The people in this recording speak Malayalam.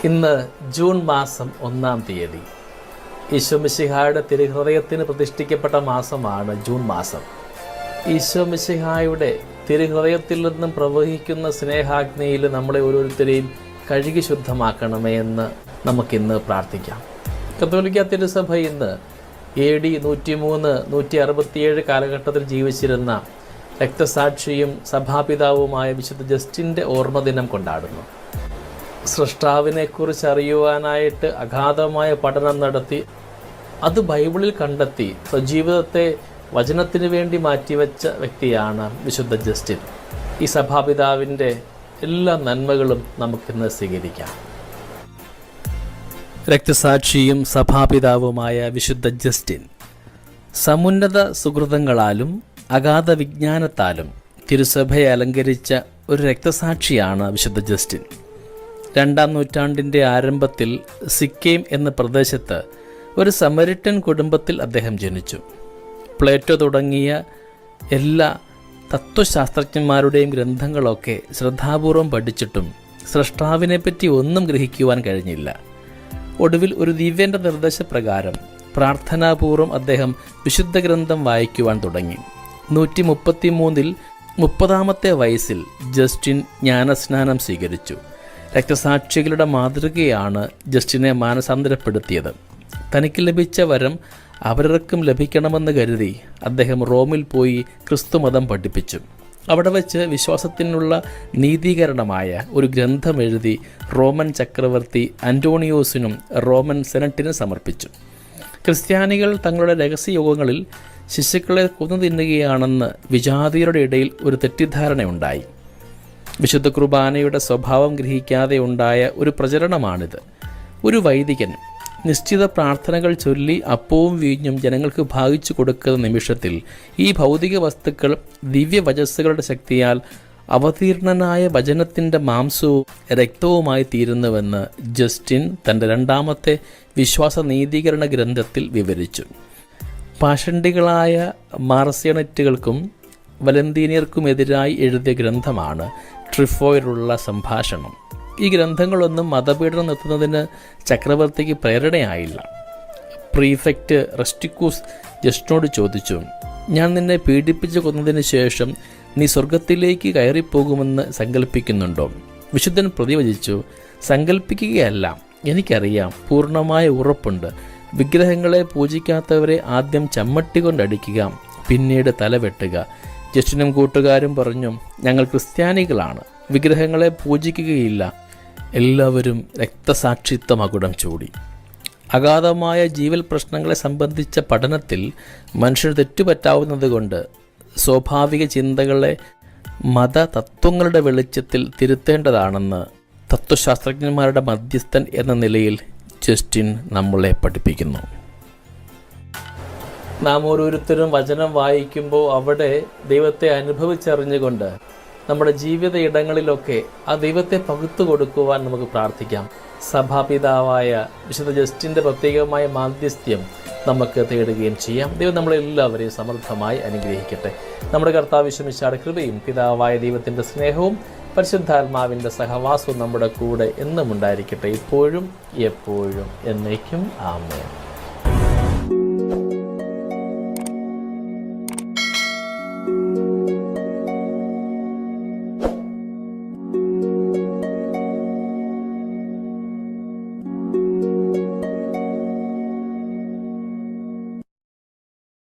ഇന്ന് ജൂൺ മാസം 1-ാം തീയതി. ഈശോ മിശിഹായുടെ തിരുഹൃദയത്തിന് പ്രതിഷ്ഠിക്കപ്പെട്ട മാസമാണ് ജൂൺ മാസം. ഈശോ മിശിഹായുടെ തിരുഹൃദയത്തിൽ നിന്നും പ്രവഹിക്കുന്ന സ്നേഹാഗ്നിയിൽ നമ്മളെ ഓരോരുത്തരെയും കഴുകി ശുദ്ധമാക്കണമേ എന്ന് നമുക്കിന്ന് പ്രാർത്ഥിക്കാം. കത്തോലിക്ക തിരുസഭ ഇന്ന് AD 103-167 കാലഘട്ടത്തിൽ ജീവിച്ചിരുന്ന രക്തസാക്ഷിയും സഭാപിതാവുമായ വിശുദ്ധ ജസ്റ്റിൻ്റെ ഓർമ്മദിനം കൊണ്ടാടുന്നു. സൃഷ്ടാവിനെക്കുറിച്ച് അറിയുവാനായിട്ട് അഗാധമായ പഠനം നടത്തി അത് ബൈബിളിൽ കണ്ടെത്തി സ്വജീവിതത്തെ വചനത്തിന് വേണ്ടി മാറ്റിവെച്ച വ്യക്തിയാണ് വിശുദ്ധ ജസ്റ്റിൻ. ഈ സഭാപിതാവിൻ്റെ എല്ലാ നന്മകളും നമുക്കിന്ന് സ്വീകരിക്കാം. രക്തസാക്ഷിയും സഭാപിതാവുമായ വിശുദ്ധ ജസ്റ്റിൻ സമുന്നത സുഹൃതങ്ങളാലും അഗാധ വിജ്ഞാനത്താലും തിരുസഭയെ അലങ്കരിച്ച ഒരു രക്തസാക്ഷിയാണ് വിശുദ്ധ ജസ്റ്റിൻ. 2-ാം നൂറ്റാണ്ടിൻ്റെ ആരംഭത്തിൽ സിക്കേം എന്ന പ്രദേശത്ത് ഒരു സമരിട്ടൻ കുടുംബത്തിൽ അദ്ദേഹം ജനിച്ചു. പ്ലേറ്റോ തുടങ്ങിയ എല്ലാ തത്വശാസ്ത്രജ്ഞന്മാരുടെയും ഗ്രന്ഥങ്ങളൊക്കെ ശ്രദ്ധാപൂർവം പഠിച്ചിട്ടും സ്രഷ്ടാവിനെപ്പറ്റി ഒന്നും ഗ്രഹിക്കുവാൻ കഴിഞ്ഞില്ല. ഒടുവിൽ ഒരു ദിവ്യൻ്റെ നിർദ്ദേശപ്രകാരം പ്രാർത്ഥനാപൂർവം അദ്ദേഹം വിശുദ്ധ ഗ്രന്ഥം വായിക്കുവാൻ തുടങ്ങി. 133-ൽ 30-ാമത്തെ വയസ്സിൽ ജസ്റ്റിൻ ജ്ഞാനസ്നാനം സ്വീകരിച്ചു. രക്തസാക്ഷികളുടെ മാതൃകയാണ് ജസ്റ്റിനെ മാനസാന്തരപ്പെടുത്തിയത്. തനിക്ക് ലഭിച്ച വരം അവരർക്കും ലഭിക്കണമെന്ന് കരുതി അദ്ദേഹം റോമിൽ പോയി ക്രിസ്തുമതം പഠിപ്പിച്ചു. അവിടെ വച്ച് വിശ്വാസത്തിനുള്ള നീതീകരണമായ ഒരു ഗ്രന്ഥം എഴുതി റോമൻ ചക്രവർത്തി അന്റോണിയോസിനും റോമൻ സെനറ്റിനും സമർപ്പിച്ചു. ക്രിസ്ത്യാനികൾ തങ്ങളുടെ രഹസ്യയോഗങ്ങളിൽ ശിശുക്കളെ കൊന്നു തിന്നുകയാണെന്ന് വിജാതിയരുടെ ഇടയിൽ ഒരു തെറ്റിദ്ധാരണയുണ്ടായി. വിശുദ്ധ കുർബാനയുടെ സ്വഭാവം ഗ്രഹിക്കാതെ ഉണ്ടായ ഒരു പ്രചരണമാണിത്. ഒരു വൈദികൻ നിശ്ചിത പ്രാർത്ഥനകൾ ചൊല്ലി അപ്പവും വീഞ്ഞും ജനങ്ങൾക്ക് ഭാഗിച്ചു കൊടുക്കുന്ന നിമിഷത്തിൽ ഈ ഭൗതിക വസ്തുക്കൾ ദിവ്യവചസ്സുകളുടെ ശക്തിയാൽ അവതീർണനായ വചനത്തിൻ്റെ മാംസവും രക്തവുമായി തീരുന്നുവെന്ന് ജസ്റ്റിൻ തൻ്റെ 2-ാമത്തെ വിശ്വാസ നീതീകരണ ഗ്രന്ഥത്തിൽ വിവരിച്ചു. പാഷണ്ഡികളായ മാർസിയണറ്റുകൾക്കും വലന്തീനിയർക്കുമെതിരായി എഴുതിയ ഗ്രന്ഥമാണ് ട്രിഫോയിലുള്ള സംഭാഷണം. ഈ ഗ്രന്ഥങ്ങളൊന്നും മതപീഡനം നിർത്തുന്നതിന് ചക്രവർത്തിക്ക് പ്രേരണയായില്ല. പ്രീഫെക്റ്റ് റസ്റ്റിക്കൂസ് ജസ്റ്റിനോട് ചോദിച്ചു, ഞാൻ നിന്നെ പീഡിപ്പിച്ചു കൊന്നതിന് ശേഷം നീ സ്വർഗത്തിലേക്ക് കയറിപ്പോകുമെന്ന് സങ്കല്പിക്കുന്നുണ്ടോ? വിശുദ്ധൻ പ്രതിവചിച്ചു, സങ്കല്പിക്കുകയല്ല, എനിക്കറിയാം, പൂർണ്ണമായ ഉറപ്പുണ്ട്. വിഗ്രഹങ്ങളെ പൂജിക്കാത്തവരെ ആദ്യം ചമ്മട്ടി കൊണ്ടടിക്കുക, പിന്നീട് തലവെട്ടുക. ജസ്റ്റിനും കൂട്ടുകാരും പറഞ്ഞു, ഞങ്ങൾ ക്രിസ്ത്യാനികളാണ്, വിഗ്രഹങ്ങളെ പൂജിക്കുകയില്ല. എല്ലാവരും രക്തസാക്ഷിത്വ മകുടം ചൂടി. അഗാധമായ ജീവൽ പ്രശ്നങ്ങളെ സംബന്ധിച്ച പഠനത്തിൽ മനുഷ്യർ തെറ്റുപറ്റാവുന്നതുകൊണ്ട് സ്വാഭാവിക ചിന്തകളെ മതതത്വങ്ങളുടെ വെളിച്ചത്തിൽ തിരുത്തേണ്ടതാണെന്ന് തത്വശാസ്ത്രജ്ഞന്മാരുടെ മധ്യസ്ഥൻ എന്ന നിലയിൽ ജസ്റ്റിൻ നമ്മളെ പഠിപ്പിക്കുന്നു. നാം ഓരോരുത്തരും വചനം വായിക്കുമ്പോൾ അവിടെ ദൈവത്തെ അനുഭവിച്ചറിഞ്ഞുകൊണ്ട് നമ്മുടെ ജീവിത ഇടങ്ങളിലൊക്കെ ആ ദൈവത്തെ പകുത്തു കൊടുക്കുവാൻ നമുക്ക് പ്രാർത്ഥിക്കാം. സഭാപിതാവായ വിശുദ്ധ ജസ്റ്റിൻ്റെ പ്രത്യേകമായ മാധ്യസ്ഥ്യം നമുക്ക് തേടുകയും ചെയ്യാം. ദൈവം നമ്മളെല്ലാവരെയും സമൃദ്ധമായി അനുഗ്രഹിക്കട്ടെ. നമ്മുടെ കർത്താവ് യേശുമിശിഹായുടെ കൃപയും പിതാവായ ദൈവത്തിൻ്റെ സ്നേഹവും പരിശുദ്ധാത്മാവിൻ്റെ സഹവാസവും നമ്മുടെ കൂടെ എന്നും ഉണ്ടായിരിക്കട്ടെ, ഇപ്പോഴും എപ്പോഴും എന്നേക്കും. ആമേൻ.